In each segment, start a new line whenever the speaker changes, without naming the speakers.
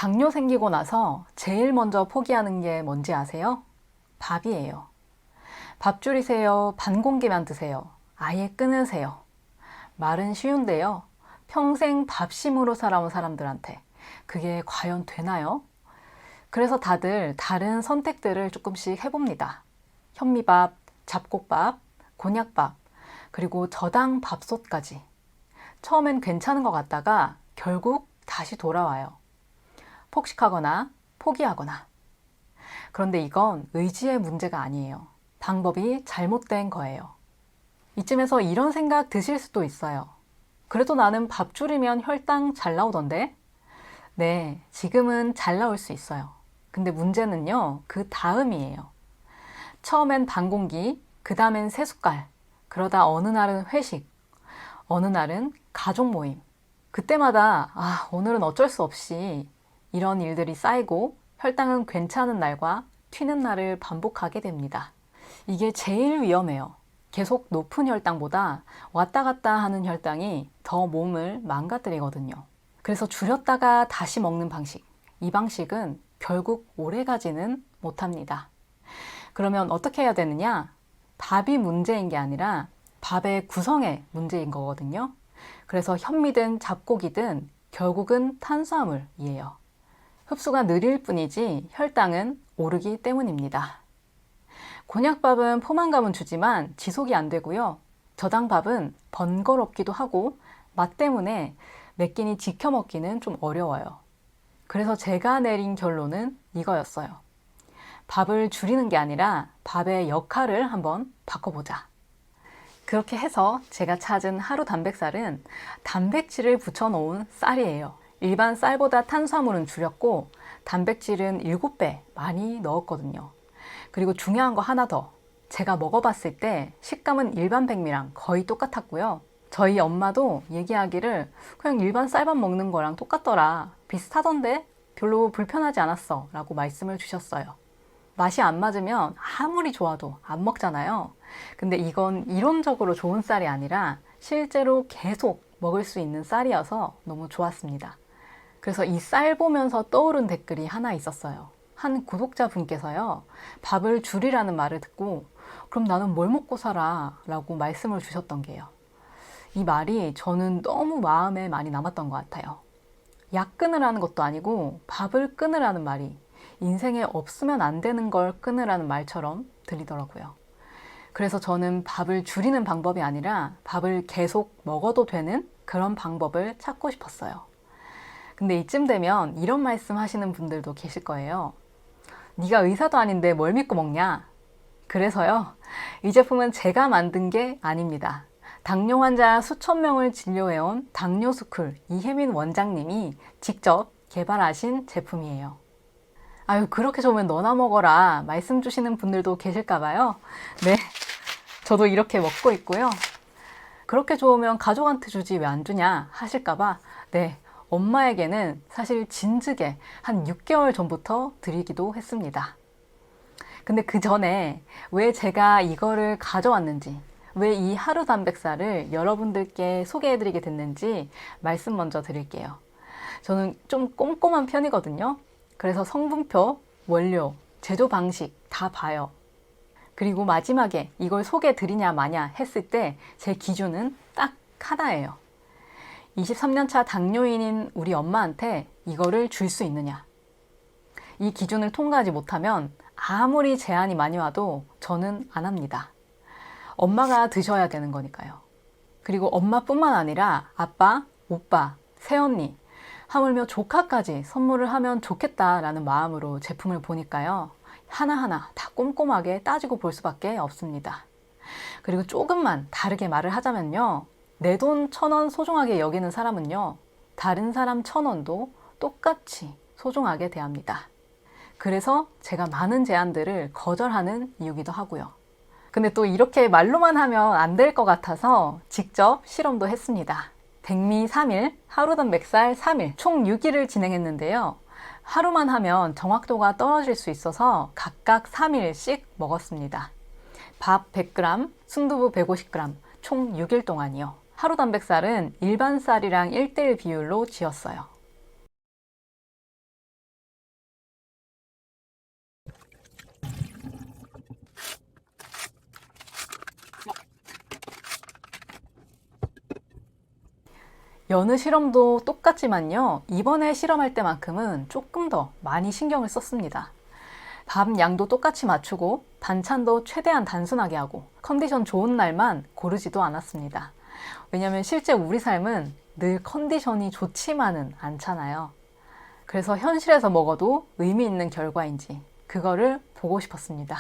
당뇨 생기고 나서 제일 먼저 포기하는 게 뭔지 아세요? 밥이에요. 밥 줄이세요. 반 공기만 드세요. 아예 끊으세요. 말은 쉬운데요. 평생 밥심으로 살아온 사람들한테 그게 과연 되나요? 그래서 다들 다른 선택들을 조금씩 해봅니다. 현미밥, 잡곡밥, 곤약밥, 그리고 저당 밥솥까지. 처음엔 괜찮은 것 같다가 결국 다시 돌아와요. 폭식하거나 포기하거나. 그런데 이건 의지의 문제가 아니에요. 방법이 잘못된 거예요. 이쯤에서 이런 생각 드실 수도 있어요. 그래도 나는 밥 줄이면 혈당 잘 나오던데? 네, 지금은 잘 나올 수 있어요. 근데 문제는요, 그 다음이에요. 처음엔 반 공기, 그 다음엔 세 숟갈, 그러다 어느 날은 회식, 어느 날은 가족 모임. 그때마다 오늘은 어쩔 수 없이 이런 일들이 쌓이고 혈당은 괜찮은 날과 튀는 날을 반복하게 됩니다. 이게 제일 위험해요. 계속 높은 혈당보다 왔다 갔다 하는 혈당이 더 몸을 망가뜨리거든요. 그래서 줄였다가 다시 먹는 방식. 이 방식은 결국 오래 가지는 못합니다. 그러면 어떻게 해야 되느냐? 밥이 문제인 게 아니라 밥의 구성의 문제인 거거든요. 그래서 현미든 잡곡이든 결국은 탄수화물이에요. 흡수가 느릴 뿐이지 혈당은 오르기 때문입니다. 곤약밥은 포만감은 주지만 지속이 안 되고요. 저당밥은 번거롭기도 하고 맛 때문에 몇 끼니 지켜 먹기는 좀 어려워요. 그래서 제가 내린 결론은 이거였어요. 밥을 줄이는 게 아니라 밥의 역할을 한번 바꿔보자. 그렇게 해서 제가 찾은 하루 단백살은 단백질을 붙여놓은 쌀이에요. 일반 쌀보다 탄수화물은 줄였고 단백질은 7배 많이 넣었거든요. 그리고 중요한 거 하나 더. 제가 먹어봤을 때 식감은 일반 백미랑 거의 똑같았고요. 저희 엄마도 얘기하기를 그냥 일반 쌀밥 먹는 거랑 똑같더라. 비슷하던데 별로 불편하지 않았어 라고 말씀을 주셨어요. 맛이 안 맞으면 아무리 좋아도 안 먹잖아요. 근데 이건 이론적으로 좋은 쌀이 아니라 실제로 계속 먹을 수 있는 쌀이어서 너무 좋았습니다. 그래서 이 쌀 보면서 떠오른 댓글이 하나 있었어요. 한 구독자분께서요, 밥을 줄이라는 말을 듣고 그럼 나는 뭘 먹고 살아? 라고 말씀을 주셨던 게요. 이 말이 저는 너무 마음에 많이 남았던 것 같아요. 약 끊으라는 것도 아니고 밥을 끊으라는 말이 인생에 없으면 안 되는 걸 끊으라는 말처럼 들리더라고요. 그래서 저는 밥을 줄이는 방법이 아니라 밥을 계속 먹어도 되는 그런 방법을 찾고 싶었어요. 근데 이쯤 되면 이런 말씀 하시는 분들도 계실 거예요. 네가 의사도 아닌데 뭘 믿고 먹냐? 그래서요, 이 제품은 제가 만든 게 아닙니다. 당뇨 환자 수천 명을 진료해온 당뇨스쿨 이혜민 원장님이 직접 개발하신 제품이에요. 아유, 그렇게 좋으면 너나 먹어라 말씀 주시는 분들도 계실까 봐요. 네, 저도 이렇게 먹고 있고요. 그렇게 좋으면 가족한테 주지 왜 안 주냐 하실까 봐, 네, 엄마에게는 사실 진즉에 한 6개월 전부터 드리기도 했습니다. 근데 그 전에 왜 제가 이거를 가져왔는지, 왜 이 하루 단백살을 여러분들께 소개해드리게 됐는지 말씀 먼저 드릴게요. 저는 좀 꼼꼼한 편이거든요. 그래서 성분표, 원료, 제조 방식 다 봐요. 그리고 마지막에 이걸 소개해드리냐 마냐 했을 때 제 기준은 딱 하나예요. 23년차 당뇨인인 우리 엄마한테 이거를 줄 수 있느냐. 이 기준을 통과하지 못하면 아무리 제안이 많이 와도 저는 안 합니다. 엄마가 드셔야 되는 거니까요. 그리고 엄마뿐만 아니라 아빠, 오빠, 새언니, 하물며 조카까지 선물을 하면 좋겠다라는 마음으로 제품을 보니까요. 하나하나 다 꼼꼼하게 따지고 볼 수밖에 없습니다. 그리고 조금만 다르게 말을 하자면요. 내 돈 1,000원 소중하게 여기는 사람은요. 다른 사람 1,000원도 똑같이 소중하게 대합니다. 그래서 제가 많은 제안들을 거절하는 이유기도 하고요. 근데 또 이렇게 말로만 하면 안 될 것 같아서 직접 실험도 했습니다. 백미 3일, 하루 단백살 3일, 총 6일을 진행했는데요. 하루만 하면 정확도가 떨어질 수 있어서 각각 3일씩 먹었습니다. 밥 100g, 순두부 150g, 총 6일 동안이요. 하루 단백살은 일반 쌀이랑 1:1 비율로 지었어요. 여느 실험도 똑같지만요. 이번에 실험할 때만큼은 조금 더 많이 신경을 썼습니다. 밥 양도 똑같이 맞추고 반찬도 최대한 단순하게 하고 컨디션 좋은 날만 고르지도 않았습니다. 왜냐하면 실제 우리 삶은 늘 컨디션이 좋지만은 않잖아요. 그래서 현실에서 먹어도 의미 있는 결과인지 그거를 보고 싶었습니다.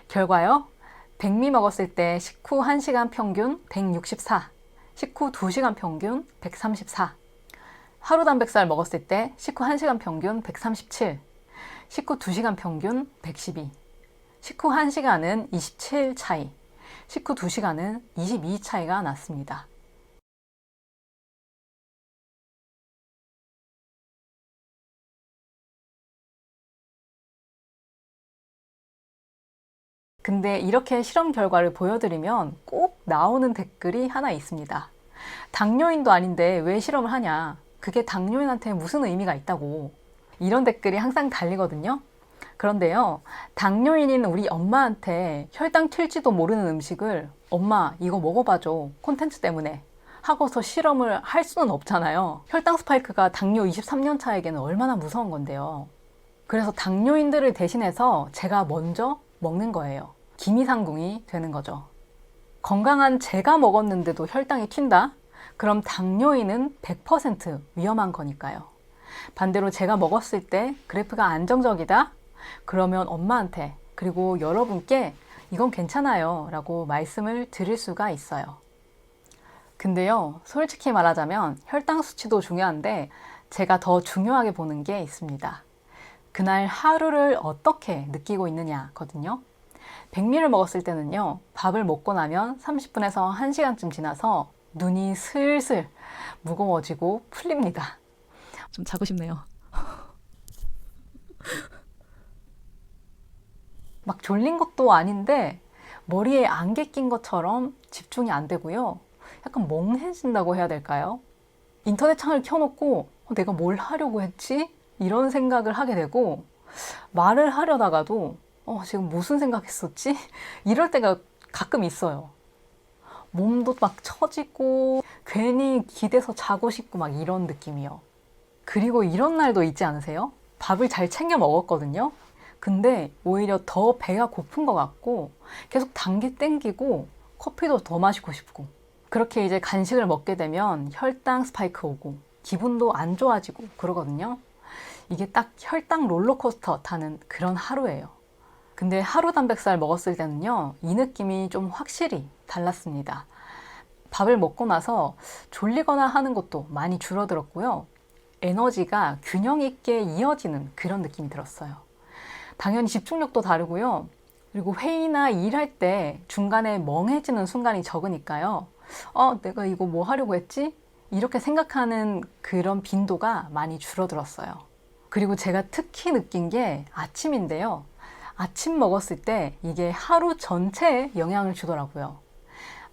결과요. 백미 먹었을 때 식후 1시간 평균 164, 식후 2시간 평균 134, 하루 단백살 먹었을 때 식후 1시간 평균 137, 식후 2시간 평균 112, 식후 1시간은 27 차이, 식후 2시간은 22 차이가 났습니다. 근데 이렇게 실험 결과를 보여드리면 꼭 나오는 댓글이 하나 있습니다. 당뇨인도 아닌데 왜 실험을 하냐? 그게 당뇨인한테 무슨 의미가 있다고. 이런 댓글이 항상 달리거든요. 그런데요, 당뇨인인 우리 엄마한테 혈당 튈지도 모르는 음식을 엄마 이거 먹어봐줘 콘텐츠 때문에 하고서 실험을 할 수는 없잖아요. 혈당 스파이크가 당뇨 23년 차에게는 얼마나 무서운 건데요. 그래서 당뇨인들을 대신해서 제가 먼저 먹는 거예요. 기미상궁이 되는 거죠. 건강한 제가 먹었는데도 혈당이 튄다? 그럼 당뇨인은 100% 위험한 거니까요. 반대로 제가 먹었을 때 그래프가 안정적이다? 그러면 엄마한테 그리고 여러분께 이건 괜찮아요 라고 말씀을 드릴 수가 있어요. 근데요, 솔직히 말하자면 혈당 수치도 중요한데 제가 더 중요하게 보는 게 있습니다. 그날 하루를 어떻게 느끼고 있느냐거든요. 백미를 먹었을 때는요, 밥을 먹고 나면 30분에서 1시간쯤 지나서 눈이 슬슬 무거워지고 풀립니다.
좀 자고 싶네요.
막 졸린 것도 아닌데 머리에 안개 낀 것처럼 집중이 안 되고요. 약간 멍해진다고 해야 될까요? 인터넷 창을 켜놓고 내가 뭘 하려고 했지? 이런 생각을 하게 되고 말을 하려다가도 지금 무슨 생각했었지? 이럴 때가 가끔 있어요. 몸도 막 처지고 괜히 기대서 자고 싶고 막 이런 느낌이요. 그리고 이런 날도 있지 않으세요? 밥을 잘 챙겨 먹었거든요. 근데 오히려 더 배가 고픈 것 같고 계속 단 게 땡기고 커피도 더 마시고 싶고 그렇게 이제 간식을 먹게 되면 혈당 스파이크 오고 기분도 안 좋아지고 그러거든요. 이게 딱 혈당 롤러코스터 타는 그런 하루예요. 근데 하루 단백살 먹었을 때는요, 이 느낌이 좀 확실히 달랐습니다. 밥을 먹고 나서 졸리거나 하는 것도 많이 줄어들었고요. 에너지가 균형 있게 이어지는 그런 느낌이 들었어요. 당연히 집중력도 다르고요. 그리고 회의나 일할 때 중간에 멍해지는 순간이 적으니까요. 내가 이거 뭐 하려고 했지? 이렇게 생각하는 그런 빈도가 많이 줄어들었어요. 그리고 제가 특히 느낀 게 아침인데요. 아침 먹었을 때 이게 하루 전체에 영향을 주더라고요.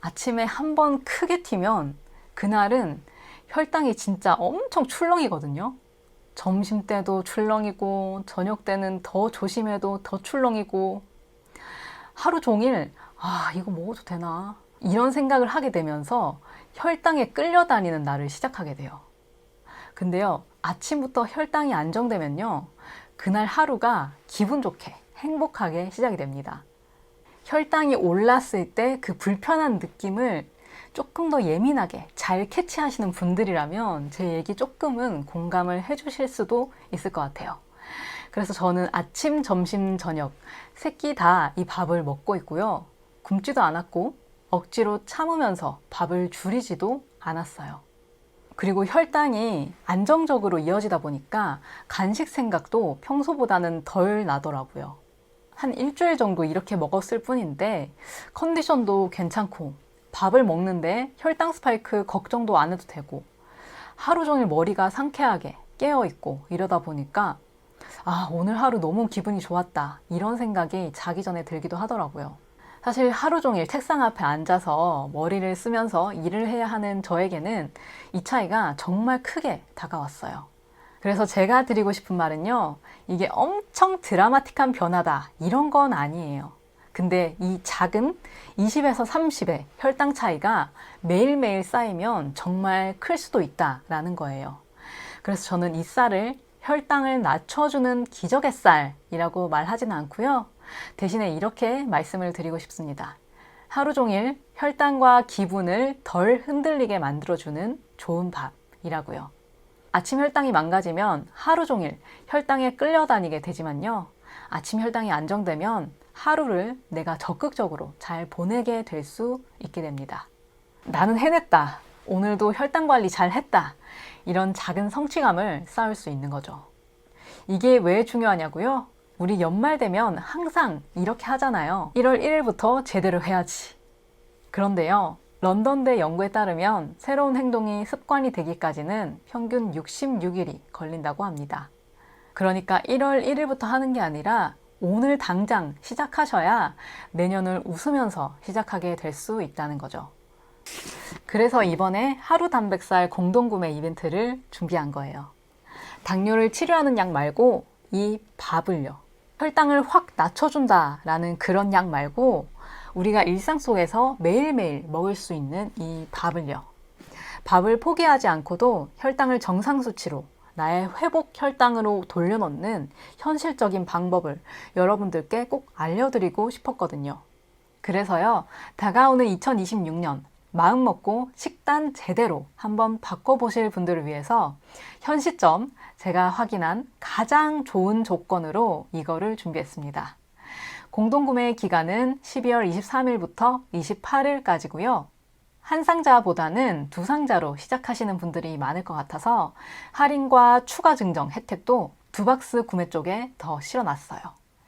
아침에 한번 크게 튀면 그날은 혈당이 진짜 엄청 출렁이거든요. 점심 때도 출렁이고 저녁 때는 더 조심해도 더 출렁이고 하루 종일 이거 먹어도 되나? 이런 생각을 하게 되면서 혈당에 끌려다니는 날을 시작하게 돼요. 근데요, 아침부터 혈당이 안정되면요, 그날 하루가 기분 좋게 행복하게 시작이 됩니다. 혈당이 올랐을 때 그 불편한 느낌을 조금 더 예민하게 잘 캐치하시는 분들이라면 제 얘기 조금은 공감을 해주실 수도 있을 것 같아요. 그래서 저는 아침, 점심, 저녁 세 끼 다 이 밥을 먹고 있고요. 굶지도 않았고 억지로 참으면서 밥을 줄이지도 않았어요. 그리고 혈당이 안정적으로 이어지다 보니까 간식 생각도 평소보다는 덜 나더라고요. 한 일주일 정도 이렇게 먹었을 뿐인데 컨디션도 괜찮고 밥을 먹는데 혈당 스파이크 걱정도 안 해도 되고 하루 종일 머리가 상쾌하게 깨어있고 이러다 보니까 오늘 하루 너무 기분이 좋았다 이런 생각이 자기 전에 들기도 하더라고요. 사실 하루 종일 책상 앞에 앉아서 머리를 쓰면서 일을 해야 하는 저에게는 이 차이가 정말 크게 다가왔어요. 그래서 제가 드리고 싶은 말은요, 이게 엄청 드라마틱한 변화다 이런 건 아니에요. 근데 이 작은 20에서 30의 혈당 차이가 매일매일 쌓이면 정말 클 수도 있다라는 거예요. 그래서 저는 이 쌀을 혈당을 낮춰주는 기적의 쌀이라고 말하지는 않고요. 대신에 이렇게 말씀을 드리고 싶습니다. 하루 종일 혈당과 기분을 덜 흔들리게 만들어주는 좋은 밥이라고요. 아침 혈당이 망가지면 하루 종일 혈당에 끌려다니게 되지만요. 아침 혈당이 안정되면 하루를 내가 적극적으로 잘 보내게 될 수 있게 됩니다. 나는 해냈다. 오늘도 혈당 관리 잘 했다. 이런 작은 성취감을 쌓을 수 있는 거죠. 이게 왜 중요하냐고요? 우리 연말 되면 항상 이렇게 하잖아요. 1월 1일부터 제대로 해야지. 그런데요, 런던대 연구에 따르면 새로운 행동이 습관이 되기까지는 평균 66일이 걸린다고 합니다. 그러니까 1월 1일부터 하는 게 아니라 오늘 당장 시작하셔야 내년을 웃으면서 시작하게 될 수 있다는 거죠. 그래서 이번에 하루 단백살 공동구매 이벤트를 준비한 거예요. 당뇨를 치료하는 약 말고 이 밥을요. 혈당을 확 낮춰준다라는 그런 약 말고 우리가 일상 속에서 매일매일 먹을 수 있는 이 밥을요. 밥을 포기하지 않고도 혈당을 정상 수치로 나의 회복 혈당으로 돌려놓는 현실적인 방법을 여러분들께 꼭 알려드리고 싶었거든요. 그래서요, 다가오는 2026년 마음 먹고 식단 제대로 한번 바꿔보실 분들을 위해서 현 시점 제가 확인한 가장 좋은 조건으로 이거를 준비했습니다. 공동구매 기간은 12월 23일부터 28일까지고요. 한 상자보다는 두 상자로 시작하시는 분들이 많을 것 같아서 할인과 추가 증정 혜택도 두 박스 구매 쪽에 더 실어놨어요.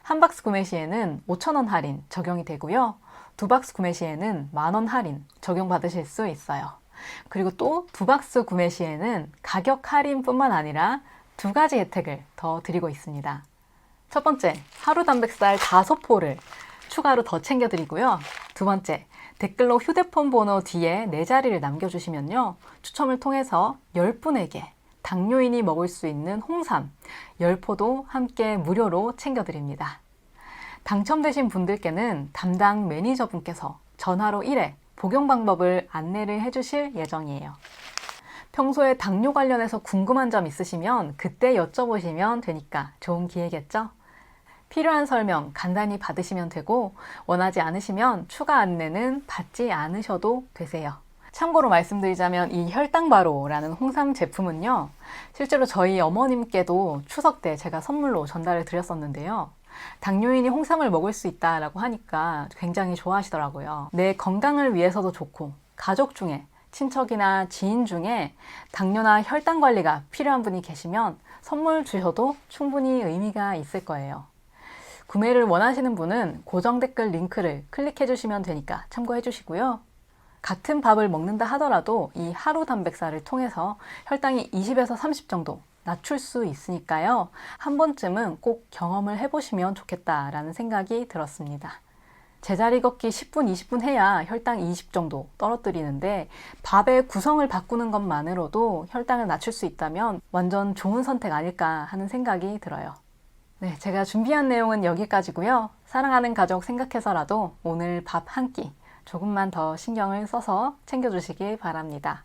한 박스 구매 시에는 5,000원 할인 적용이 되고요. 두 박스 구매 시에는 10,000원 할인 적용받으실 수 있어요. 그리고 또 두 박스 구매 시에는 가격 할인뿐만 아니라 두 가지 혜택을 더 드리고 있습니다. 첫 번째, 하루 단백살 5포를 추가로 더 챙겨드리고요. 두 번째, 댓글로 휴대폰 번호 뒤에 네 자리를 남겨주시면요. 추첨을 통해서 10분에게 당뇨인이 먹을 수 있는 홍삼 10포도 함께 무료로 챙겨드립니다. 당첨되신 분들께는 담당 매니저분께서 전화로 1회 복용 방법을 안내를 해주실 예정이에요. 평소에 당뇨 관련해서 궁금한 점 있으시면 그때 여쭤보시면 되니까 좋은 기회겠죠? 필요한 설명 간단히 받으시면 되고 원하지 않으시면 추가 안내는 받지 않으셔도 되세요. 참고로 말씀드리자면 이 혈당바로라는 홍삼 제품은요. 실제로 저희 어머님께도 추석 때 제가 선물로 전달을 드렸었는데요. 당뇨인이 홍삼을 먹을 수 있다라고 하니까 굉장히 좋아하시더라고요. 내 건강을 위해서도 좋고 가족 중에 친척이나 지인 중에 당뇨나 혈당 관리가 필요한 분이 계시면 선물 주셔도 충분히 의미가 있을 거예요. 구매를 원하시는 분은 고정 댓글 링크를 클릭해 주시면 되니까 참고해 주시고요. 같은 밥을 먹는다 하더라도 이 하루 단백살을 통해서 혈당이 20에서 30 정도 낮출 수 있으니까요. 한 번쯤은 꼭 경험을 해보시면 좋겠다라는 생각이 들었습니다. 제자리 걷기 10분, 20분 해야 혈당 20 정도 떨어뜨리는데 밥의 구성을 바꾸는 것만으로도 혈당을 낮출 수 있다면 완전 좋은 선택 아닐까 하는 생각이 들어요. 네, 제가 준비한 내용은 여기까지고요. 사랑하는 가족 생각해서라도 오늘 밥 한 끼 조금만 더 신경을 써서 챙겨주시기 바랍니다.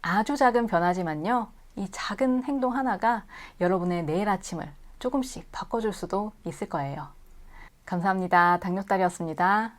아주 작은 변화지만요. 이 작은 행동 하나가 여러분의 내일 아침을 조금씩 바꿔줄 수도 있을 거예요. 감사합니다. 당뇨딸이었습니다.